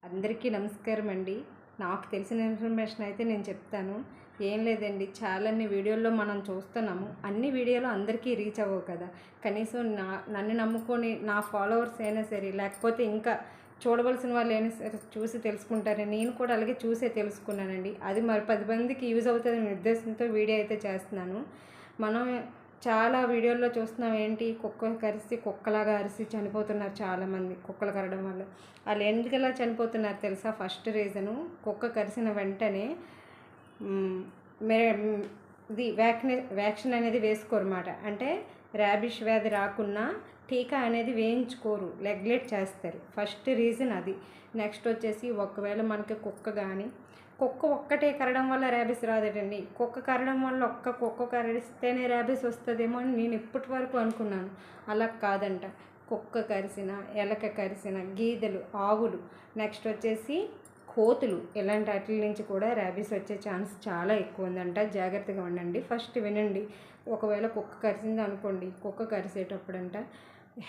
అందరికీ నమస్కారం అండి. నాకు తెలిసిన ఇన్ఫర్మేషన్ అయితే నేను చెప్తాను. ఏం లేదండి, చాలాన్ని వీడియోల్లో మనం చూస్తున్నాము. అన్ని వీడియోలు అందరికీ రీచ్ అవ్వవు కదా. కనీసం నన్ను నమ్ముకొని నా ఫాలోవర్స్ అయినా సరే, లేకపోతే ఇంకా చూడవలసిన వాళ్ళు అయినా సరే చూసి తెలుసుకుంటారని నేను కూడా అలాగే చూసే తెలుసుకున్నానండి. అది మరి 10 మందికి యూజ్ అవుతుందనే ఉద్దేశంతో వీడియో అయితే చేస్తున్నాను. మనం చాలా వీడియోల్లో చూస్తున్నాం, ఏంటి కుక్క కరిసి కుక్కలాగా అరిసి చనిపోతున్నారు చాలామంది కుక్కలు కరవడం వల్ల. వాళ్ళు ఎందుకలా చనిపోతున్నారు తెలుసా? ఫస్ట్ రీజను, కుక్క కరిసిన వెంటనే ఇది వ్యాక్సిన్ అనేది వేసుకోరన్నమాట. అంటే ర్యాబిష్ వ్యాధి రాకున్నా టీకా అనేది వేయించుకోరు, నెగ్లెక్ట్ చేస్తారు. ఫస్ట్ రీజన్ అది. నెక్స్ట్ వచ్చేసి, ఒకవేళ మనకి కుక్క ఒక్కటే కరడం వల్ల ర్యాబిస్ రాదటండి. కుక్క కరడం వల్ల కుక్క కరిస్తేనే ర్యాబిస్ వస్తుందేమో అని నేను ఇప్పటి వరకు అనుకున్నాను. అలా కాదంట. కుక్క కరిసిన, ఎలక కరిసిన, గీదెలు, ఆవులు, నెక్స్ట్ వచ్చేసి కోతులు, ఇలాంటి వాటి నుంచి కూడా ర్యాబిస్ వచ్చే ఛాన్స్ చాలా ఎక్కువ ఉందంట. జాగ్రత్తగా ఉండండి. ఫస్ట్ వినండి. ఒకవేళ కుక్క కరిసింది అనుకోండి, కుక్క కరిసేటప్పుడంట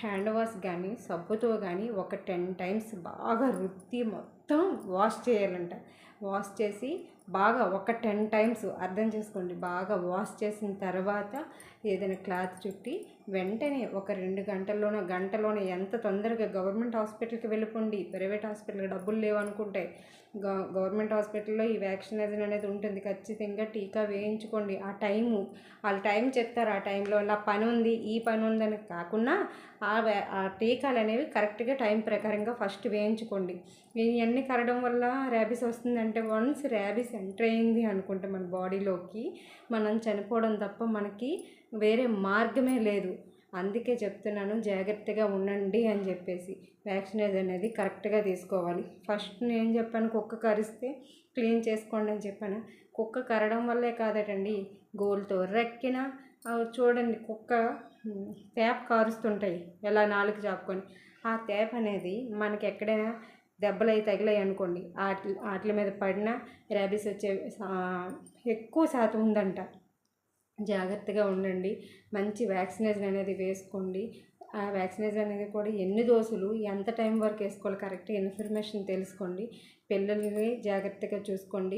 హ్యాండ్ వాష్ కానీ సబ్బుతో కానీ ఒక 10 టైమ్స్ బాగా రుద్ది మొత్తం వాష్ చేయాలంట. వాష్ చేసి బాగా ఒక 10 టైమ్స్, అర్థం చేసుకోండి, బాగా వాష్ చేసిన తర్వాత ఏదైనా క్లాత్ చుట్టి వెంటనే ఒక 2 గంటలోనే ఎంత తొందరగా గవర్నమెంట్ హాస్పిటల్కి వెళ్ళిపోండి. ప్రైవేట్ హాస్పిటల్కి డబ్బులు లేవనుకుంటే గవర్నమెంట్ హాస్పిటల్లో ఈ వ్యాక్సినేషన్ అనేది ఉంటుంది. ఖచ్చితంగా టీకా వేయించుకోండి. వాళ్ళు టైం చెప్తారు. ఆ టైంలో అలా పని ఉంది, ఈ పని ఉందని కాకుండా ఆ టీకాలు అనేవి కరెక్ట్గా టైం ప్రకారంగా ఫస్ట్ వేయించుకోండి. ఇవన్నీ కరడం వల్ల ర్యాబిస్ వస్తుందంటే, వన్స్ ర్యాబిస్ ఎంటర్ అయింది అనుకుంటే మన బాడీలోకి, మనం చనిపోవడం తప్ప మనకి వేరే మార్గమే లేదు. అందుకే చెప్తున్నాను, జాగ్రత్తగా ఉండండి అని చెప్పేసి. వ్యాక్సినేషన్ అనేది కరెక్ట్గా తీసుకోవాలి. ఫస్ట్ నేను చెప్పాను, కుక్క కరిస్తే క్లీన్ చేసుకోండి అని చెప్పాను. కుక్క కరడం వల్లే కాదటండి, గోలుతో రెక్కిన చూడండి, కుక్క తేప కారుస్తుంటాయి ఎలా నాలుగు చాపుకొని. ఆ తేప అనేది మనకి ఎక్కడైనా దెబ్బలు అయి తగిలాయి అనుకోండి, వాటి మీద పడినా ర్యాబిస్ వచ్చే ఎక్కువ శాతం ఉందంట. జాగ్రత్తగా ఉండండి. మంచి వ్యాక్సినేషన్ అనేది వేసుకోండి. ఆ వ్యాక్సినేషన్ అనేది కూడా ఎన్ని డోసులు, ఎంత టైం వరకు వేసుకోవాలి, కరెక్ట్గా ఇన్ఫర్మేషన్ తెలుసుకోండి. పిల్లల్ని జాగ్రత్తగా చూసుకోండి.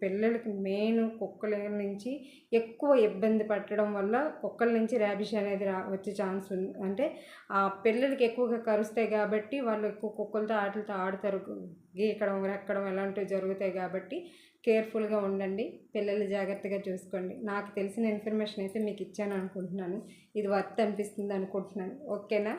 పిల్లలకి మెయిన్ కుక్కల నుంచి ఎక్కువ ఇబ్బంది పట్టడం వల్ల కుక్కల నుంచి ర్యాబిస్ అనేది వచ్చే ఛాన్స్ ఉంది. అంటే ఆ పిల్లలకి ఎక్కువగా కరుస్తాయి కాబట్టి వాళ్ళు ఎక్కువ కుక్కలతో ఆడతారు, గీకడం, రెక్కడం ఇలాంటివి జరుగుతాయి. కాబట్టి కేర్ఫుల్గా ఉండండి. పిల్లలు జాగ్రత్తగా చూసుకోండి. నాకు తెలిసిన ఇన్ఫర్మేషన్ అయితే మీకు ఇచ్చాను అనుకుంటున్నాను. ఇది వర్త్ అనిపిస్తుంది అనుకుంటున్నాను. ఓకేనా?